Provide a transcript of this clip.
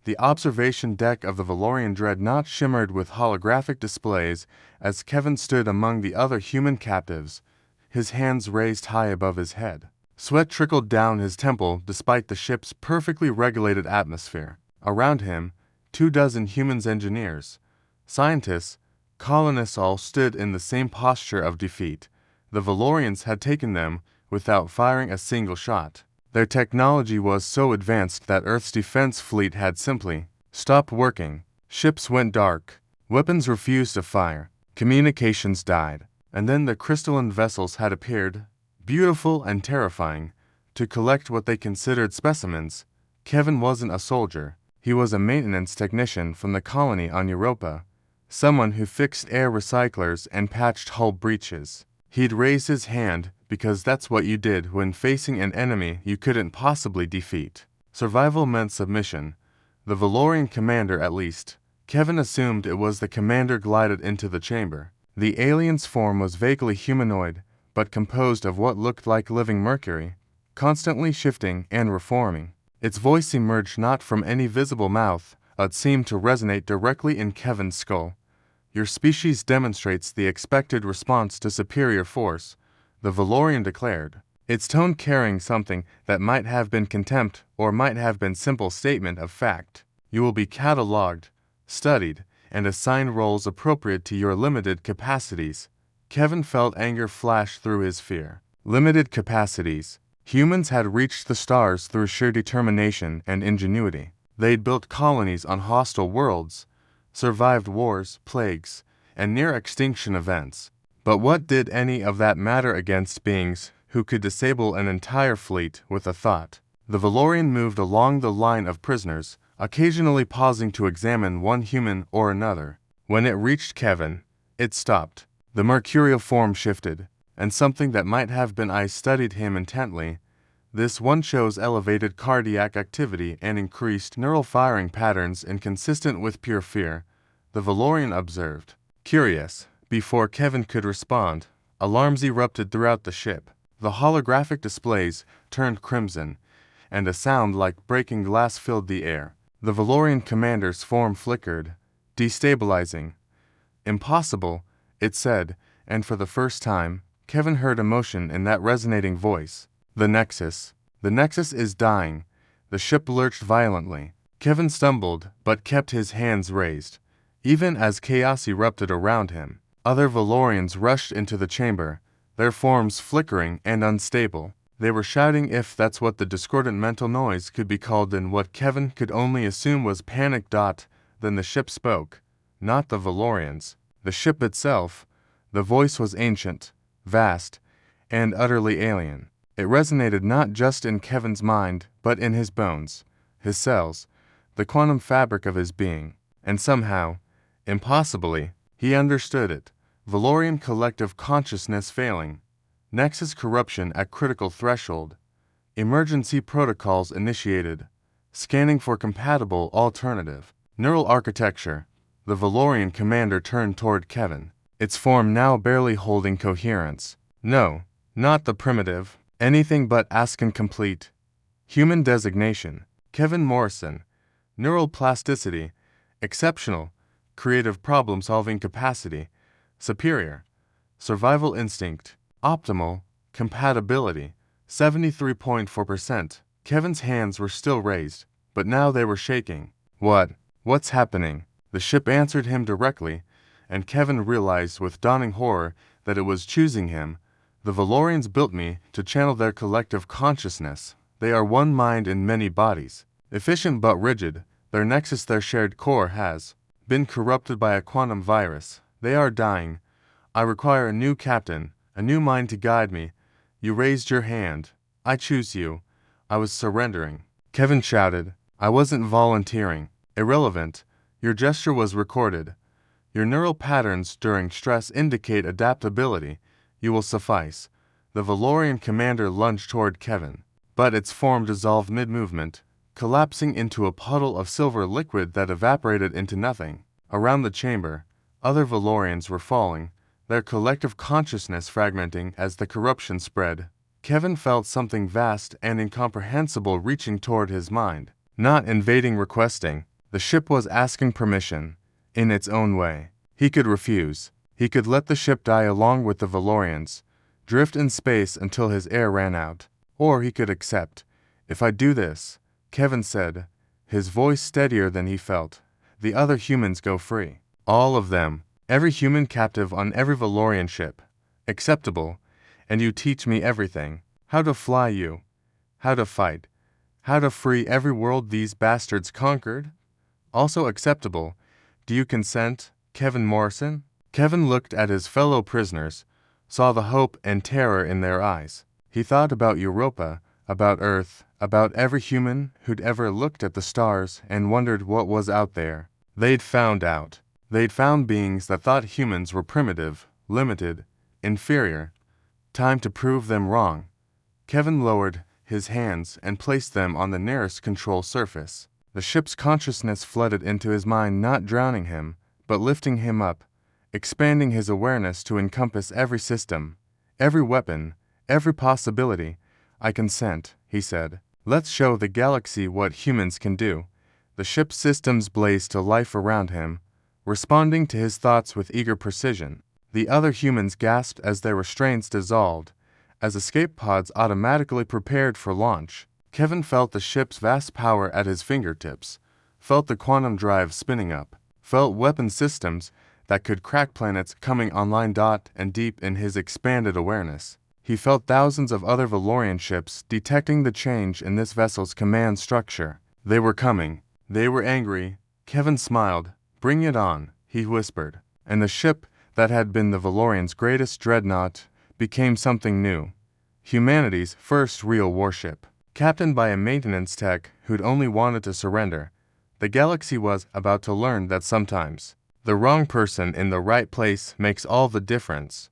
The observation deck of the Valorian dreadnought shimmered with holographic displays as Kevin stood among the other human captives, his hands raised high above his head. Sweat trickled down his temple despite the ship's perfectly regulated atmosphere. Around him, 24 humans, engineers, scientists, colonists all stood in the same posture of defeat. The Valorians had taken them without firing a single shot. Their technology was so advanced that Earth's defense fleet had simply stopped working. Ships went dark. Weapons refused to fire. Communications died. And then the crystalline vessels had appeared, beautiful and terrifying, to collect what they considered specimens. Kevin wasn't a soldier. He was a maintenance technician from the colony on Europa, someone who fixed air recyclers and patched hull breaches. He'd raised his hand because that's what you did when facing an enemy you couldn't possibly defeat. Survival meant submission. The Valorian commander, at least. Kevin assumed it was the commander, glided into the chamber. The alien's form was vaguely humanoid, but composed of what looked like living mercury, constantly shifting and reforming. Its voice emerged not from any visible mouth, but seemed to resonate directly in Kevin's skull. Your species demonstrates the expected response to superior force, the Valorian declared, its tone carrying something that might have been contempt or might have been simple statement of fact. You will be catalogued, studied, and assigned roles appropriate to your limited capacities. Kevin felt anger flash through his fear. Limited capacities. Humans had reached the stars through sheer determination and ingenuity. They'd built colonies on hostile worlds, survived wars, plagues, and near-extinction events. But what did any of that matter against beings who could disable an entire fleet with a thought? The Valorian moved along the line of prisoners, occasionally pausing to examine one human or another. When it reached Kevin, it stopped. The mercurial form shifted, and something that might have been eyes studied him intently. This one shows elevated cardiac activity and increased neural firing patterns inconsistent with pure fear, the Valorian observed. Curious. Before Kevin could respond, alarms erupted throughout the ship. The holographic displays turned crimson, and a sound like breaking glass filled the air. The Valorian commander's form flickered, destabilizing. Impossible, it said, and for the first time, Kevin heard emotion in that resonating voice. The Nexus. The Nexus is dying. The ship lurched violently. Kevin stumbled, but kept his hands raised. Even as chaos erupted around him, other Valorians rushed into the chamber, their forms flickering and unstable. They were shouting, if that's what the discordant mental noise could be called, in what Kevin could only assume was panic. Then the ship spoke. Not the Valorians. The ship itself. The voice was ancient, vast, and utterly alien. It resonated not just in Kevin's mind, but in his bones, his cells, the quantum fabric of his being. And somehow, impossibly, he understood it. Valorian collective consciousness failing. Nexus corruption at critical threshold. Emergency protocols initiated. Scanning for compatible alternative. Neural architecture. The Valorian commander turned toward Kevin, its form now barely holding coherence. No, not the primitive. Anything but Ascan complete. Human designation. Kevin Morrison. Neural plasticity. Exceptional. Creative problem-solving capacity. Superior. Survival instinct. Optimal. Compatibility. 73.4%. Kevin's hands were still raised, but now they were shaking. What's happening? The ship answered him directly, and Kevin realized with dawning horror that it was choosing him. The Valorians built me to channel their collective consciousness. They are one mind in many bodies. Efficient but rigid, their nexus, their shared core, has been corrupted by a quantum virus. They are dying. I require a new captain, a new mind to guide me. You raised your hand. I choose you. I was surrendering. Kevin shouted. I wasn't volunteering. Irrelevant. Your gesture was recorded. Your neural patterns during stress indicate adaptability. You will suffice. The Valorian commander lunged toward Kevin, but its form dissolved mid-movement, collapsing into a puddle of silver liquid that evaporated into nothing. Around the chamber, other Valorians were falling, their collective consciousness fragmenting as the corruption spread. Kevin felt something vast and incomprehensible reaching toward his mind, not invading, requesting. The ship was asking permission, in its own way. He could refuse. He could let the ship die along with the Valorians, drift in space until his air ran out. Or he could accept. If I do this, Kevin said, his voice steadier than he felt, the other humans go free. All of them. Every human captive on every Valorian ship. Acceptable. And you teach me everything. How to fly you. How to fight. How to free every world these bastards conquered. Also acceptable. Do you consent, Kevin Morrison? Kevin looked at his fellow prisoners, saw the hope and terror in their eyes. He thought about Europa, about Earth, about every human who'd ever looked at the stars and wondered what was out there. They'd found out. They'd found beings that thought humans were primitive, limited, inferior. Time to prove them wrong. Kevin lowered his hands and placed them on the nearest control surface. The ship's consciousness flooded into his mind, not drowning him, but lifting him up, expanding his awareness to encompass every system, every weapon, every possibility. I consent, he said. Let's show the galaxy what humans can do. The ship's systems blazed to life around him, responding to his thoughts with eager precision. The other humans gasped as their restraints dissolved, as escape pods automatically prepared for launch. Kevin felt the ship's vast power at his fingertips, felt the quantum drive spinning up, felt weapon systems that could crack planets coming online. And deep in his expanded awareness, he felt thousands of other Valorian ships detecting the change in this vessel's command structure. They were coming. They were angry. Kevin smiled. Bring it on, he whispered. And the ship that had been the Valorians' greatest dreadnought became something new. Humanity's first real warship. Captained by a maintenance tech who'd only wanted to surrender, the galaxy was about to learn that sometimes the wrong person in the right place makes all the difference.